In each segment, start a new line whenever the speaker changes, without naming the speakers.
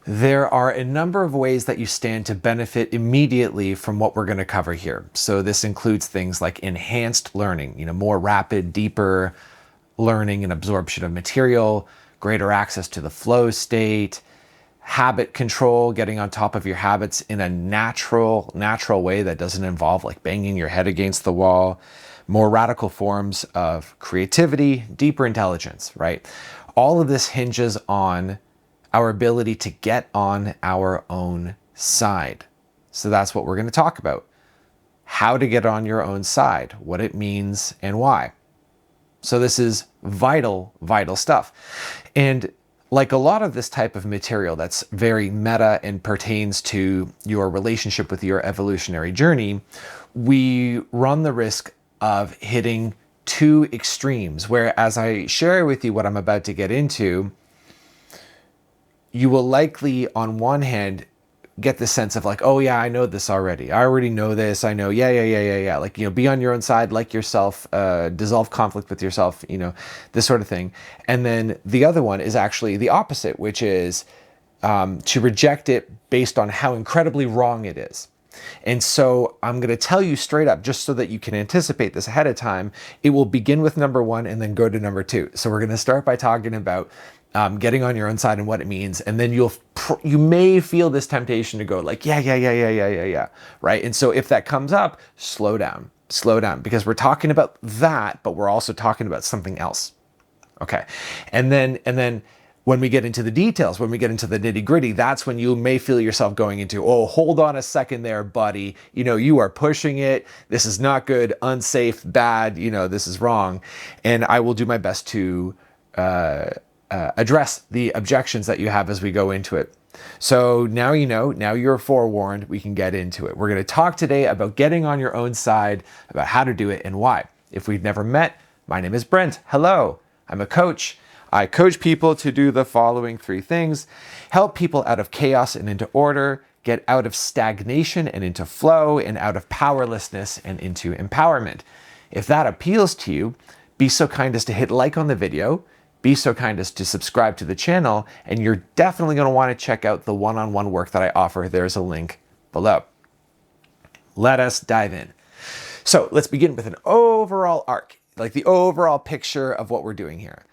There are a number of ways that you stand to benefit immediately from what we're going to cover here. So this includes things like enhanced learning, more rapid, deeper learning and absorption of material, greater access to the flow state, habit control, getting on top of your habits in a natural way that doesn't involve like banging your head against the wall, more radical forms of creativity, deeper intelligence, right? All of this hinges on our ability to get on our own side. So that's what we're going to talk about. How to get on your own side, what it means and why. So this is vital stuff. And like a lot of this type of material that's very meta and pertains to your relationship with your evolutionary journey, we run the risk of hitting two extremes, where as I share with you what I'm about to get into, you will likely, on one hand, get the sense of like, oh yeah, I know this already. I already know this. I know, yeah. Like, be on your own side, like yourself, dissolve conflict with yourself, this sort of thing. And then the other one is actually the opposite, which is to reject it based on how incredibly wrong it is. And so I'm going to tell you straight up, just so that you can anticipate this ahead of time, it will begin with number one and then go to number two. So we're going to start by talking about getting on your own side and what it means. And then you may feel this temptation to go like, yeah. Right. And so if that comes up, slow down, because we're talking about that, but we're also talking about something else. Okay. And then when we get into the details, when we get into the nitty gritty, that's when you may feel yourself going into, oh, hold on a second there, buddy. You are pushing it. This is not good, unsafe, bad. This is wrong. And I will do my best to address the objections that you have as we go into it. So now now you're forewarned, we can get into it. We're going to talk today about getting on your own side, about how to do it and why. If we've never met, my name is Brent. Hello, I'm a coach. I coach people to do the following three things: help people out of chaos and into order, get out of stagnation and into flow, and out of powerlessness and into empowerment. If that appeals to you, be so kind as to hit like on the video, be so kind as to subscribe to the channel, and you're definitely going to want to check out the one-on-one work that I offer. There's a link below. Let us dive in. So let's begin with an overall arc, like the overall picture of what we're doing here.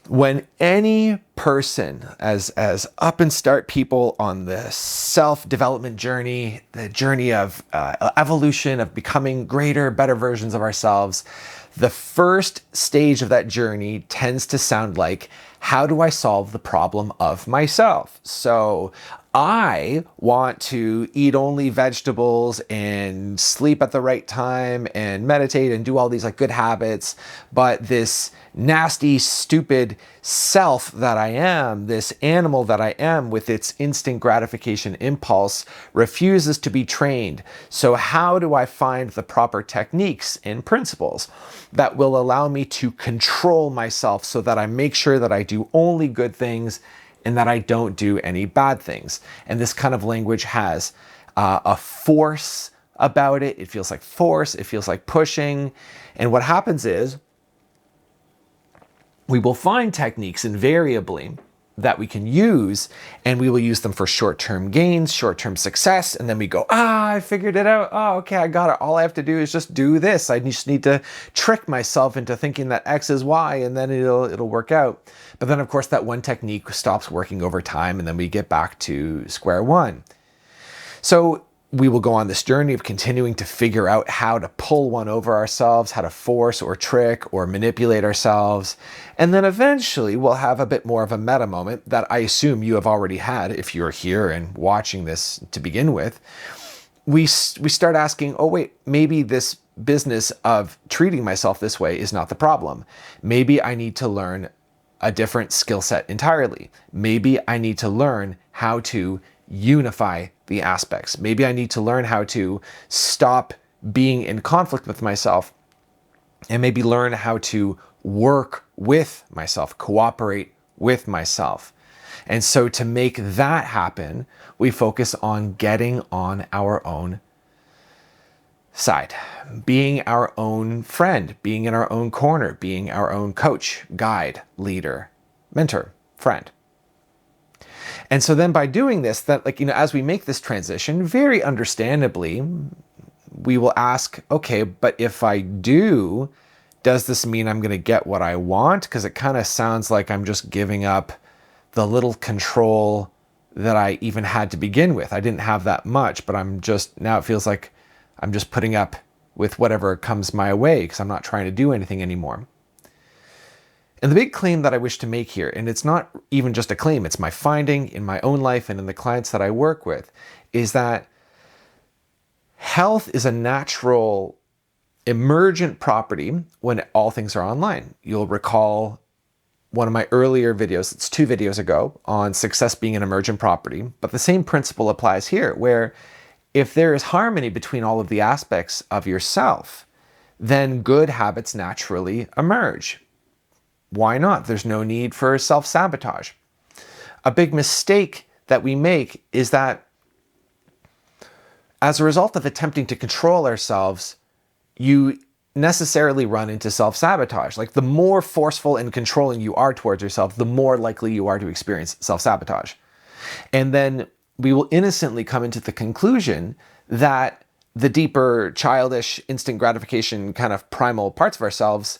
When any person, as up and start people on the self-development journey, the journey of evolution, of becoming greater, better versions of ourselves, the first stage of that journey tends to sound like, how do I solve the problem of myself? So I want to eat only vegetables and sleep at the right time and meditate and do all these like good habits, but this nasty, stupid self that I am, this animal that I am with its instant gratification impulse, refuses to be trained. So how do I find the proper techniques and principles that will allow me to control myself so that I make sure that I do only good things and that I don't do any bad things? And this kind of language has a force about it. It feels like force. It feels like pushing. And what happens is we will find techniques invariably that we can use, and we will use them for short-term gains, short-term success. And then we go, I figured it out. Oh, okay, I got it. All I have to do is just do this. I just need to trick myself into thinking that X is Y, and then it'll work out. But then of course that one technique stops working over time, and then we get back to square one. So we will go on this journey of continuing to figure out how to pull one over ourselves, how to force or trick or manipulate ourselves. And then eventually we'll have a bit more of a meta moment that I assume you have already had if you're here and watching this to begin with. We start asking, oh wait, maybe this business of treating myself this way is not the problem. Maybe I need to learn a different skill set entirely. Maybe I need to learn how to unify the aspects. Maybe I need to learn how to stop being in conflict with myself and maybe learn how to work with myself, cooperate with myself. And so to make that happen, we focus on getting on our own side, being our own friend, being in our own corner, being our own coach, guide, leader, mentor, friend. And so then by doing this, that like, as we make this transition, very understandably, we will ask, okay, but if I do, does this mean I'm going to get what I want? Because it kind of sounds like I'm just giving up the little control that I even had to begin with. I didn't have that much, but now it feels like I'm just putting up with whatever comes my way because I'm not trying to do anything anymore. And the big claim that I wish to make here, and it's not even just a claim, it's my finding in my own life and in the clients that I work with, is that health is a natural emergent property when all things are online. You'll recall one of my earlier videos, it's 2 videos ago, on success being an emergent property, but the same principle applies here, where if there is harmony between all of the aspects of yourself, then good habits naturally emerge. Why not? There's no need for self-sabotage. A big mistake that we make is that as a result of attempting to control ourselves, you necessarily run into self-sabotage. Like the more forceful and controlling you are towards yourself, the more likely you are to experience self-sabotage. And then we will innocently come into the conclusion that the deeper, childish, instant gratification kind of primal parts of ourselves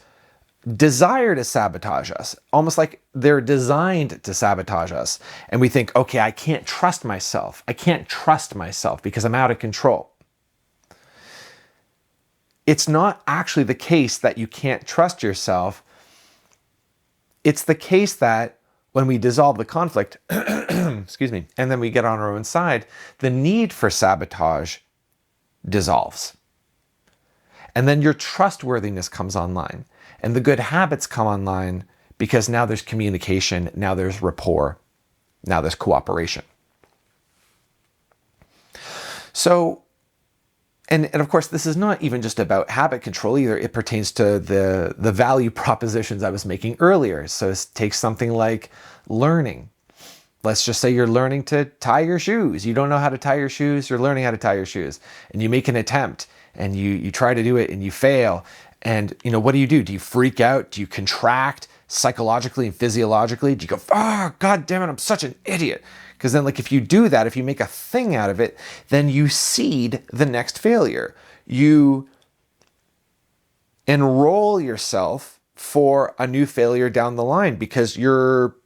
desire to sabotage us, almost like they're designed to sabotage us. And we think, okay, I can't trust myself. I can't trust myself because I'm out of control. It's not actually the case that you can't trust yourself. It's the case that when we dissolve the conflict, excuse me, and then we get on our own side, the need for sabotage dissolves. And then your trustworthiness comes online. And the good habits come online because now there's communication, now there's rapport, now there's cooperation. So, and of course, this is not even just about habit control either. It pertains to the value propositions I was making earlier. So take something like learning. Let's just say you're learning to tie your shoes. You don't know how to tie your shoes. You're learning how to tie your shoes. And you make an attempt and you try to do it and you fail. And, what do? Do you freak out? Do you contract psychologically and physiologically? Do you go, oh, God damn it, I'm such an idiot? Because then, if you do that, if you make a thing out of it, then you seed the next failure. You enroll yourself for a new failure down the line because you're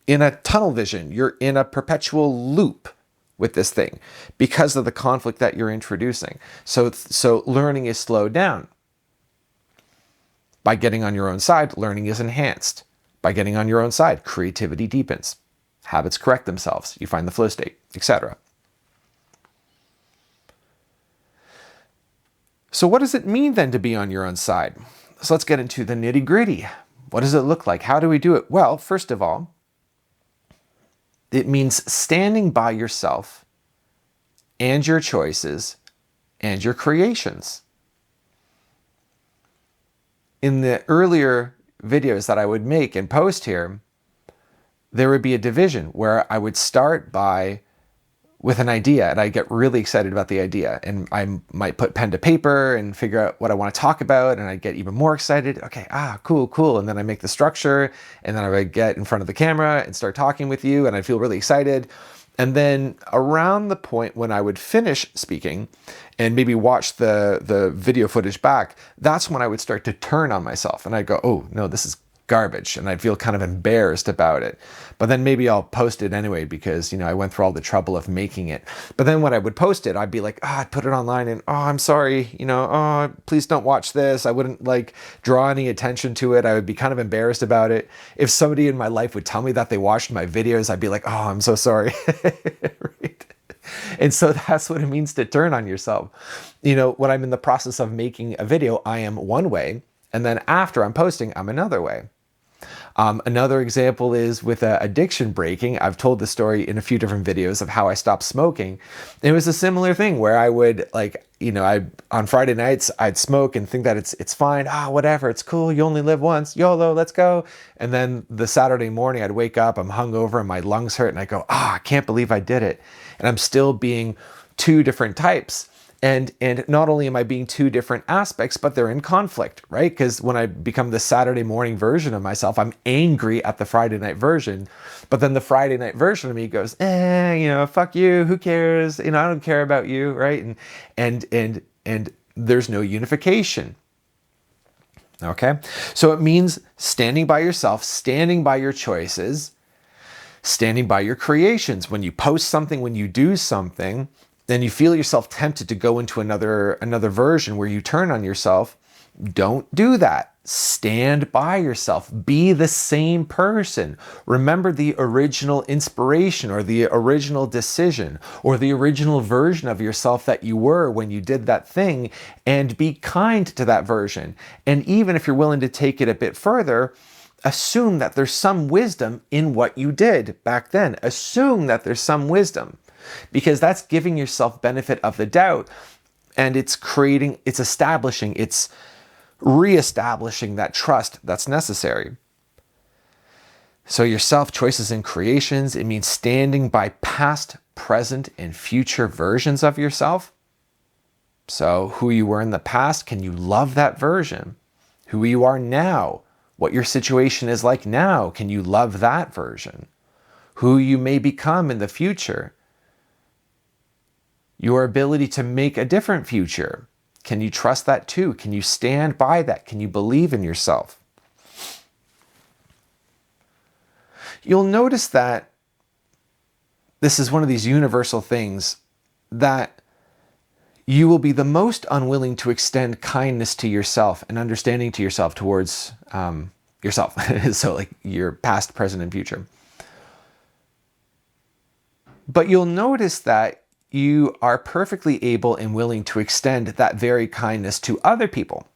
in a tunnel vision. You're in a perpetual loop with this thing because of the conflict that you're introducing. So learning is slowed down. By getting on your own side, learning is enhanced. By getting on your own side, creativity deepens. Habits correct themselves. You find the flow state, etc. So what does it mean then to be on your own side? So let's get into the nitty-gritty. What does it look like? How do we do it? Well, first of all, it means standing by yourself and your choices and your creations. In the earlier videos that I would make and post here, there would be a division where I would start with an idea and I get really excited about the idea and I might put pen to paper and figure out what I want to talk about and I get even more excited. Okay, cool. And then I make the structure and then I would get in front of the camera and start talking with you and I feel really excited. And then around the point when I would finish speaking and maybe watch the video footage back, that's when I would start to turn on myself and I'd go, oh no, this is garbage. And I'd feel kind of embarrassed about it. But then maybe I'll post it anyway because, I went through all the trouble of making it. But then when I would post it, I'd be like, I'd put it online and, I'm sorry, please don't watch this. I wouldn't draw any attention to it. I would be kind of embarrassed about it. If somebody in my life would tell me that they watched my videos, I'd be like, I'm so sorry. Right? And so that's what it means to turn on yourself. When I'm in the process of making a video, I am one way. And then after I'm posting, I'm another way. Another example is with addiction breaking. I've told the story in a few different videos of how I stopped smoking. It was a similar thing where I would on Friday nights, I'd smoke and think that it's fine. Whatever, it's cool. You only live once. YOLO, let's go. And then the Saturday morning, I'd wake up, I'm hungover and my lungs hurt. And I go, I can't believe I did it. And I'm still being 2 different types. And not only am I being two different aspects, but they're in conflict, right? Because when I become the Saturday morning version of myself, I'm angry at the Friday night version. But then the Friday night version of me goes, fuck you, who cares? I don't care about you, right? And there's no unification. Okay? So it means standing by yourself, standing by your choices, standing by your creations. When you post something, when you do something, then you feel yourself tempted to go into another version where you turn on yourself. Don't do that. Stand by yourself. Be the same person. Remember the original inspiration or the original decision or the original version of yourself that you were when you did that thing, and be kind to that version. And even if you're willing to take it a bit further, assume that there's some wisdom in what you did back then. Assume that there's some wisdom, because that's giving yourself benefit of the doubt, and it's reestablishing that trust that's necessary. So your self choices and creations, it means standing by past, present, and future versions of yourself. So who you were in the past, can you love that version? Who you are now, what your situation is like now, can you love that version? Who you may become in the future, your ability to make a different future, can you trust that too? Can you stand by that? Can you believe in yourself? You'll notice that this is one of these universal things, that you will be the most unwilling to extend kindness to yourself and understanding to yourself towards yourself. So like your past, present, and future. But you'll notice that you are perfectly able and willing to extend that very kindness to other people.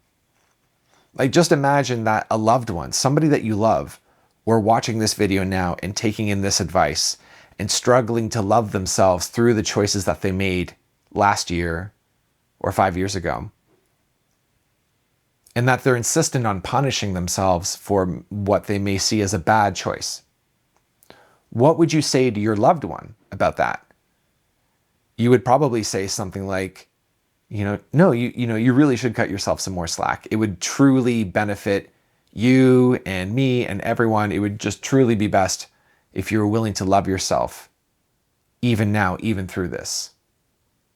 Like, just imagine that a loved one, somebody that you love, were watching this video now and taking in this advice and struggling to love themselves through the choices that they made last year or 5 years ago. And that they're insistent on punishing themselves for what they may see as a bad choice. What would you say to your loved one about that? You would probably say something like, no, you really should cut yourself some more slack. It would truly benefit you and me and everyone. It would just truly be best if you were willing to love yourself, even now, even through this.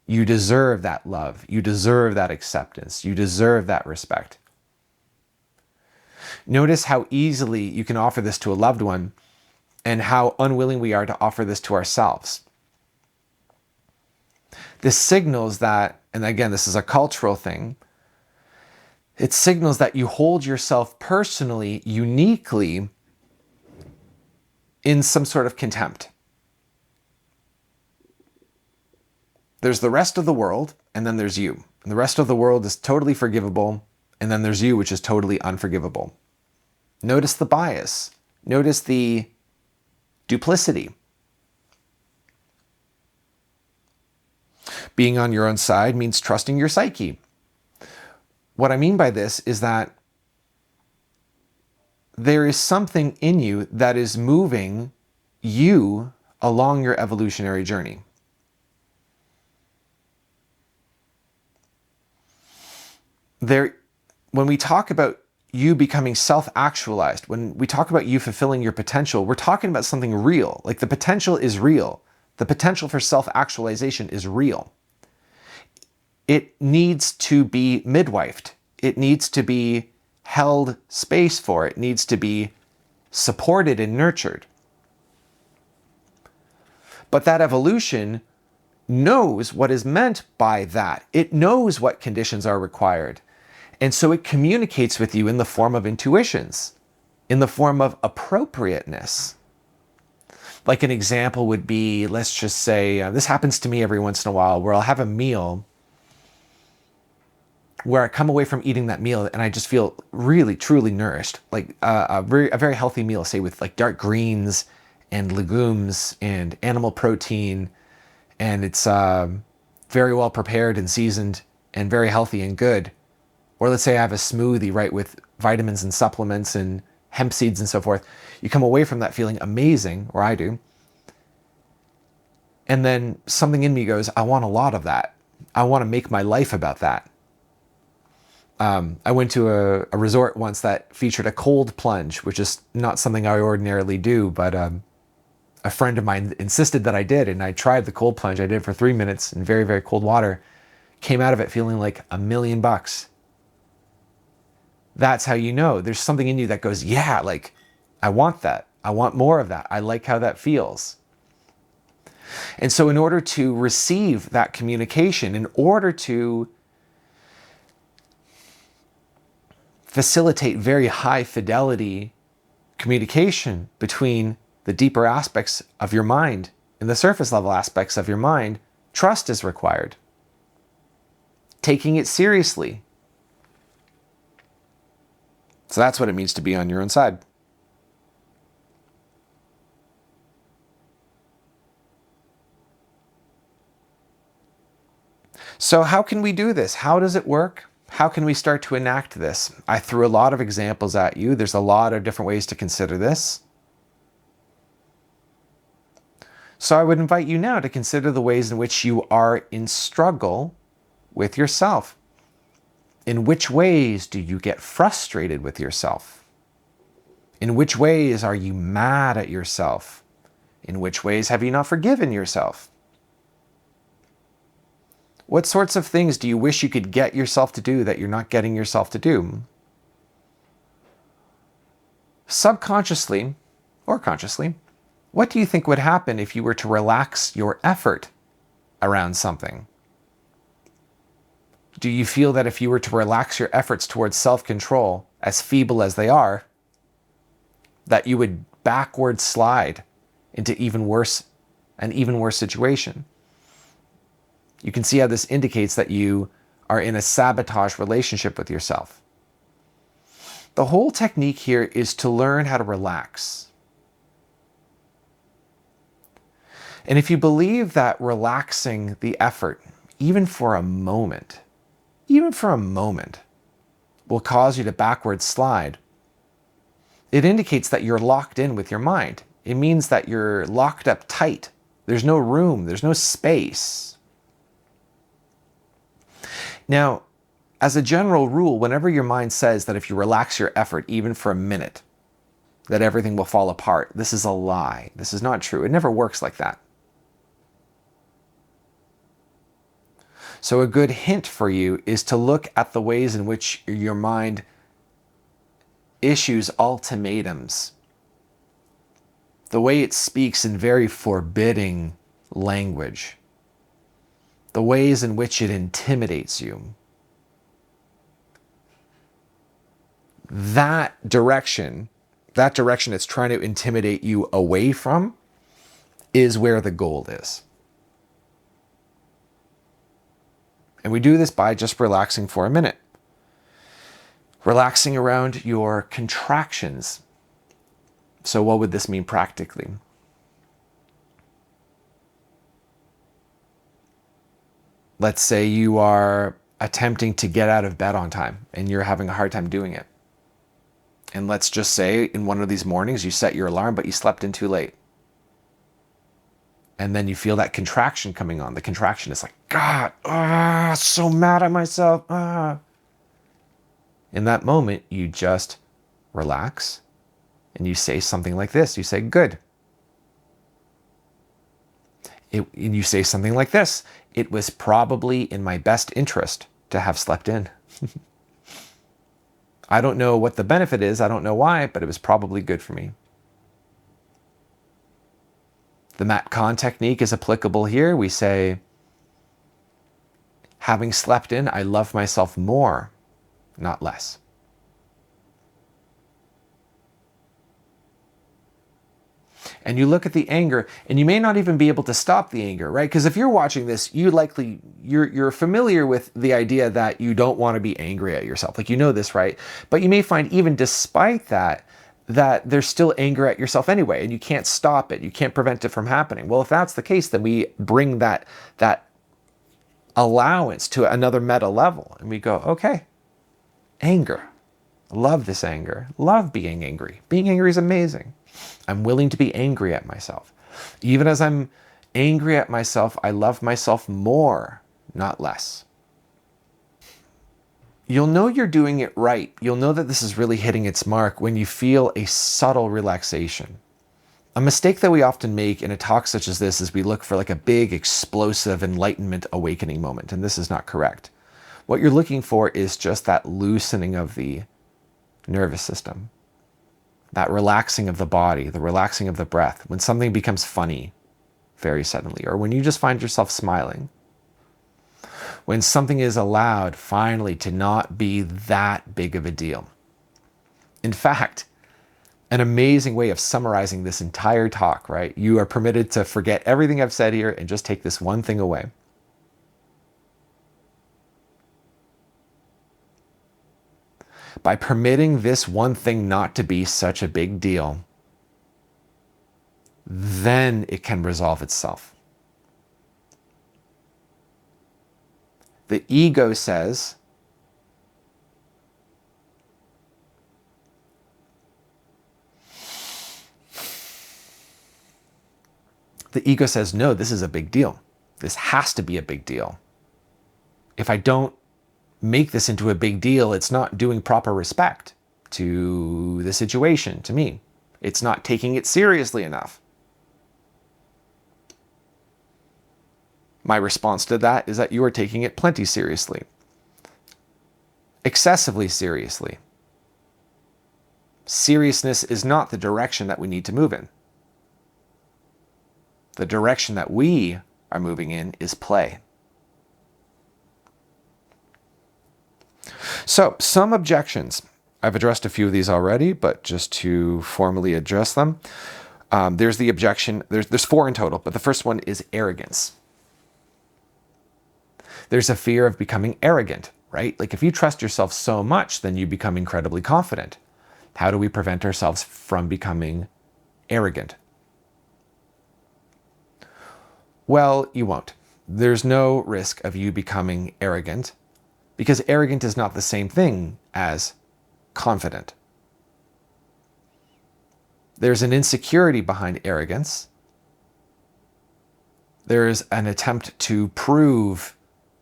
You deserve that love. You deserve that acceptance. You deserve that respect. Notice how easily you can offer this to a loved one and how unwilling we are to offer this to ourselves. This signals that, and again, this is a cultural thing, it signals that you hold yourself personally, uniquely, in some sort of contempt. There's the rest of the world, and then there's you. And the rest of the world is totally forgivable, and then there's you, which is totally unforgivable. Notice the bias. Notice the duplicity. Being on your own side means trusting your psyche. What I mean by this is that there is something in you that is moving you along your evolutionary journey. When we talk about you becoming self-actualized, when we talk about you fulfilling your potential, we're talking about something real. Like, the potential is real. The potential for self-actualization is real. It needs to be midwifed. It needs to be held space for. It needs to be supported and nurtured. But that evolution knows what is meant by that. It knows what conditions are required. And so it communicates with you in the form of intuitions, in the form of appropriateness. Like, an example would be, let's just say, this happens to me every once in a while, where I'll have a meal where I come away from eating that meal and I just feel really, truly nourished. Like a very healthy meal, say with like dark greens and legumes and animal protein, and it's very well prepared and seasoned and very healthy and good. Or let's say I have a smoothie, right, with vitamins and supplements and hemp seeds and so forth. You come away from that feeling amazing, or I do. And then something in me goes, I want a lot of that. I want to make my life about that. I went to a resort once that featured a cold plunge, which is not something I ordinarily do, but a friend of mine insisted that I did, and I tried the cold plunge. I did it for 3 minutes in very, very cold water. Came out of it feeling like $1,000,000. That's how you know there's something in you that goes, yeah, like, I want that. I want more of that. I like how that feels. And so in order to receive that communication, in order to facilitate very high fidelity communication between the deeper aspects of your mind and the surface level aspects of your mind, trust is required. Taking it seriously. So that's what it means to be on your own side. So how can we do this? How does it work? How can we start to enact this? I threw a lot of examples at you. There's a lot of different ways to consider this. So I would invite you now to consider the ways in which you are in struggle with yourself. In which ways do you get frustrated with yourself? In which ways are you mad at yourself? In which ways have you not forgiven yourself? What sorts of things do you wish you could get yourself to do that you're not getting yourself to do? Subconsciously or consciously, what do you think would happen if you were to relax your effort around something? Do you feel that if you were to relax your efforts towards self-control, as feeble as they are, that you would backward slide into an even worse situation? You can see how this indicates that you are in a sabotage relationship with yourself. The whole technique here is to learn how to relax. And if you believe that relaxing the effort, even for a moment, will cause you to backward slide, it indicates that you're locked in with your mind. It means that you're locked up tight. There's no room, there's no space. Now, as a general rule, whenever your mind says that if you relax your effort even for a minute, that everything will fall apart, this is a lie. This is not true. It never works like that. So a good hint for you is to look at the ways in which your mind issues ultimatums. The way it speaks in very forbidding language. The ways in which it intimidates you. That direction it's trying to intimidate you away from is where the gold is. And we do this by just relaxing for a minute. Relaxing around your contractions. So what would this mean practically? Let's say you are attempting to get out of bed on time and you're having a hard time doing it. And let's just say in one of these mornings you set your alarm, but you slept in too late. And then you feel that contraction coming on. The contraction is like, God, so mad at myself. In that moment, you just relax and you say something like this. You say, good. And you say something like this. It was probably in my best interest to have slept in. I don't know what the benefit is. I don't know why, but it was probably good for me. The Matt Kahn technique is applicable here. We say, having slept in, I love myself more, not less. And you look at the anger, and you may not even be able to stop the anger, right? Because if you're watching this, you're familiar with the idea that you don't want to be angry at yourself. Like, you know this, right? But you may find even despite that there's still anger at yourself anyway, and you can't stop it. You can't prevent it from happening. Well, if that's the case, then we bring that allowance to another meta level, and we go, okay, anger. Love this anger. Love being angry. Being angry is amazing. I'm willing to be angry at myself. Even as I'm angry at myself, I love myself more, not less. You'll know you're doing it right. You'll know that this is really hitting its mark when you feel a subtle relaxation. A mistake that we often make in a talk such as this is we look for like a big, explosive enlightenment awakening moment, and this is not correct. What you're looking for is just that loosening of the nervous system, that relaxing of the body, the relaxing of the breath, when something becomes funny very suddenly, or when you just find yourself smiling. When something is allowed finally to not be that big of a deal. In fact, an amazing way of summarizing this entire talk, right? You are permitted to forget everything I've said here and just take this one thing away. By permitting this one thing not to be such a big deal, then it can resolve itself. The ego says, no, this is a big deal. This has to be a big deal. If I don't make this into a big deal, it's not doing proper respect to the situation, to me. It's not taking it seriously enough. My response to that is that you are taking it plenty seriously. Excessively seriously. Seriousness is not the direction that we need to move in. The direction that we are moving in is play. So, some objections. I've addressed a few of these already, but just to formally address them, there's the objection. There's 4 in total, but the first one is arrogance. There's a fear of becoming arrogant, right? Like if you trust yourself so much, then you become incredibly confident. How do we prevent ourselves from becoming arrogant? Well, you won't. There's no risk of you becoming arrogant because arrogant is not the same thing as confident. There's an insecurity behind arrogance. There's an attempt to prove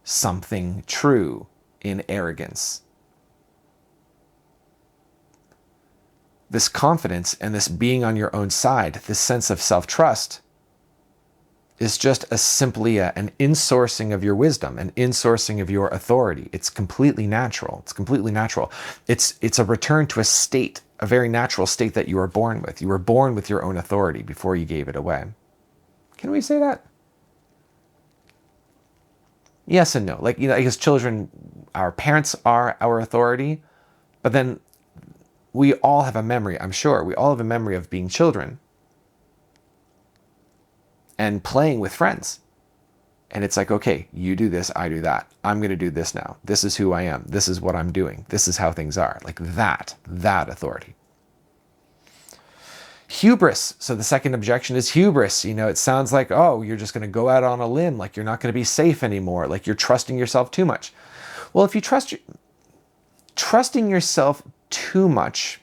something true in arrogance. This confidence and this being on your own side, this sense of self-trust, is just simply an insourcing of your wisdom, an insourcing of your authority. It's completely natural. It's completely natural. It's a return to a state, a very natural state that you were born with. You were born with your own authority before you gave it away. Can we say that? Yes and no. Like, as children, our parents are our authority, but then we all have a memory, I'm sure, we all have a memory of being children and playing with friends. And it's like, okay, you do this, I do that. I'm going to do this now. This is who I am. This is what I'm doing. This is how things are. Like that authority. Hubris. So the second objection is hubris. It sounds like, oh, you're just going to go out on a limb, like you're not going to be safe anymore, like you're trusting yourself too much. Well, if you trusting yourself too much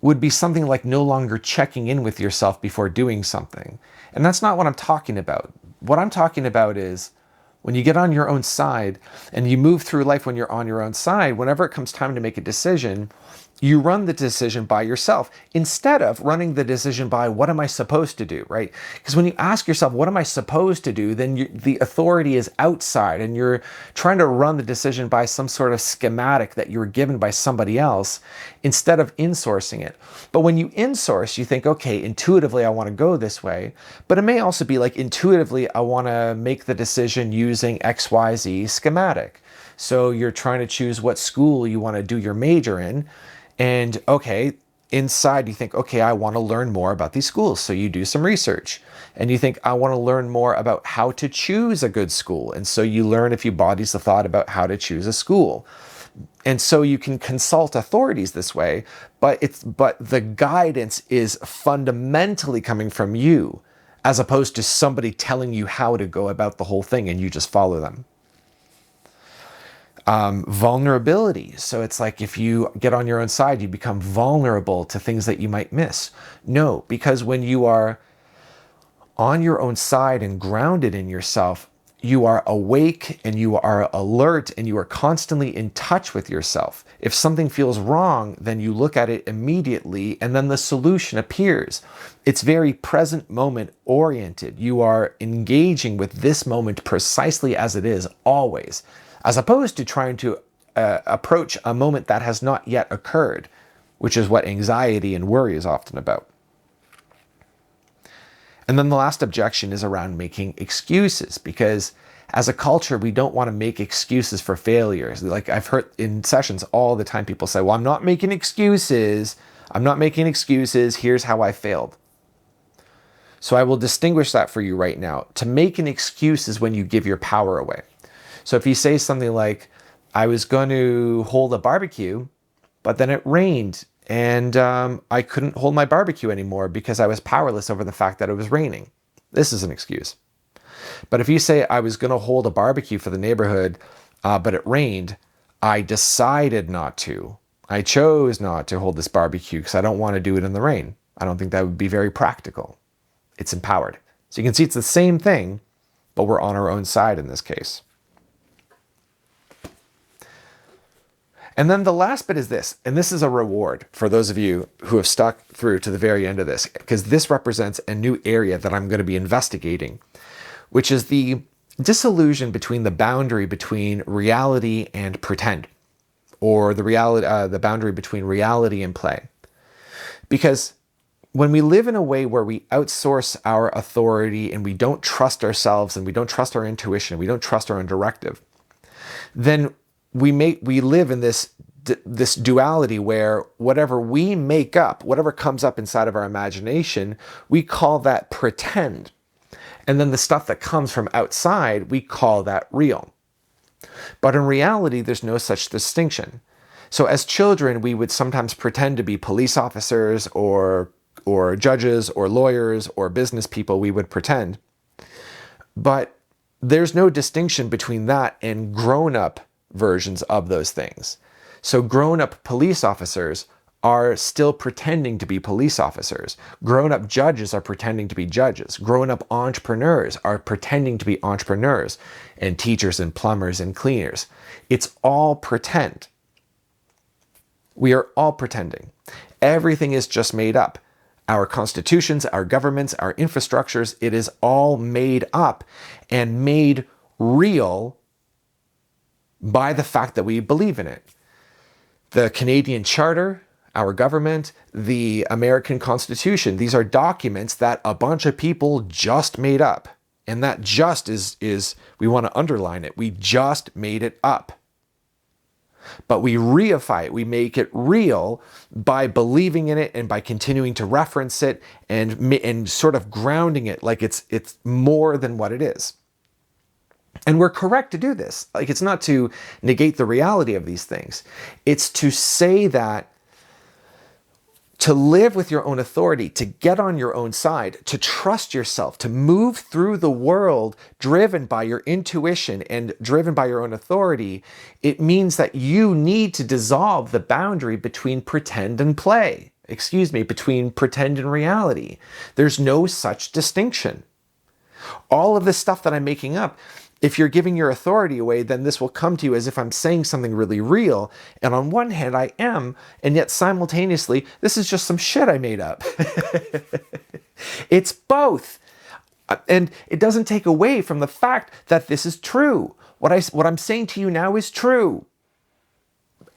would be something like no longer checking in with yourself before doing something. And that's not what I'm talking about. What I'm talking about is when you get on your own side and you move through life when you're on your own side, whenever it comes time to make a decision, you run the decision by yourself instead of running the decision by what am I supposed to do, right? Because when you ask yourself, what am I supposed to do, then the authority is outside and you're trying to run the decision by some sort of schematic that you were given by somebody else instead of insourcing it. But when you insource, you think, okay, intuitively I want to go this way, but it may also be like intuitively I want to make the decision using XYZ schematic. So you're trying to choose what school you want to do your major in. And okay, inside you think, okay, I want to learn more about these schools. So you do some research and you think, I want to learn more about how to choose a good school. And so you learn a few bodies of thought about how to choose a school. And so you can consult authorities this way, but the guidance is fundamentally coming from you as opposed to somebody telling you how to go about the whole thing and you just follow them. Vulnerability. So it's like if you get on your own side, you become vulnerable to things that you might miss. No, because when you are on your own side and grounded in yourself, you are awake and you are alert and you are constantly in touch with yourself. If something feels wrong, then you look at it immediately and then the solution appears. It's very present moment oriented. You are engaging with this moment precisely as it is always, as opposed to trying to approach a moment that has not yet occurred, which is what anxiety and worry is often about. And then the last objection is around making excuses, because as a culture, we don't want to make excuses for failures. Like I've heard in sessions all the time, people say, well, I'm not making excuses. I'm not making excuses. Here's how I failed. So I will distinguish that for you right now. To make an excuse is when you give your power away. So if you say something like, I was going to hold a barbecue, but then it rained and I couldn't hold my barbecue anymore because I was powerless over the fact that it was raining. This is an excuse. But if you say, I was going to hold a barbecue for the neighborhood, but it rained, I decided not to. I chose not to hold this barbecue because I don't want to do it in the rain. I don't think that would be very practical. It's empowered. So you can see it's the same thing, but we're on our own side in this case. And then the last bit is this, and this is a reward for those of you who have stuck through to the very end of this, because this represents a new area that I'm going to be investigating, which is the disillusion between the boundary between reality and pretend, or the boundary between reality and play. Because when we live in a way where we outsource our authority and we don't trust ourselves and we don't trust our intuition, we don't trust our own directive, then we live in this duality where whatever we make up, whatever comes up inside of our imagination, we call that pretend. And then the stuff that comes from outside, we call that real. But in reality, there's no such distinction. So as children, we would sometimes pretend to be police officers or judges or lawyers or business people. We would pretend. But there's no distinction between that and grown-up versions of those things. So grown-up police officers are still pretending to be police officers. Grown-up judges are pretending to be judges. Grown-up entrepreneurs are pretending to be entrepreneurs, and teachers and plumbers and cleaners. It's all pretend. We are all pretending. Everything is just made up. Our constitutions, our governments, our infrastructures, it is all made up and made real by the fact that we believe in it. The Canadian Charter, our government, the American Constitution, these are documents that a bunch of people just made up. And that just is we want to underline it. We just made it up. But we reify it, we make it real by believing in it and by continuing to reference it and sort of grounding it like it's more than what it is. And we're correct to do this. Like, it's not to negate the reality of these things. It's to say that to live with your own authority, to get on your own side, to trust yourself, to move through the world driven by your intuition and driven by your own authority, it means that you need to dissolve the boundary between pretend and play. Between pretend and reality. There's no such distinction. All of this stuff that I'm making up, if you're giving your authority away, then this will come to you as if I'm saying something really real. And on one hand, I am, and yet simultaneously, this is just some shit I made up. It's both. And it doesn't take away from the fact that this is true. What I'm saying to you now is true.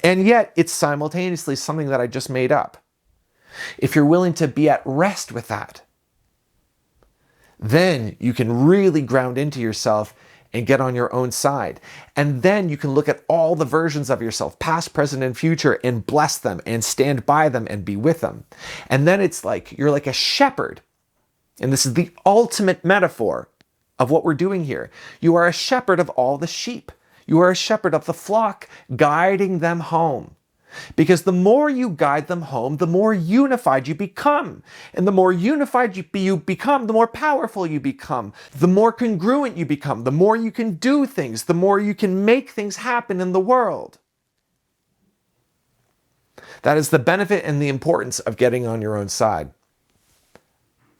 And yet, it's simultaneously something that I just made up. If you're willing to be at rest with that, then you can really ground into yourself and get on your own side. And then you can look at all the versions of yourself, past, present, and future, and bless them and stand by them and be with them. And then it's like you're like a shepherd. And this is the ultimate metaphor of what we're doing here. You are a shepherd of all the sheep. You are a shepherd of the flock, guiding them home. Because the more you guide them home, the more unified you become. And the more unified you become, the more powerful you become. The more congruent you become, the more you can do things, the more you can make things happen in the world. That is the benefit and the importance of getting on your own side.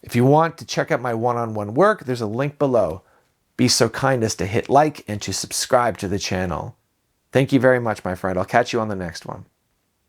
If you want to check out my one-on-one work, there's a link below. Be so kind as to hit like and to subscribe to the channel. Thank you very much, my friend. I'll catch you on the next one.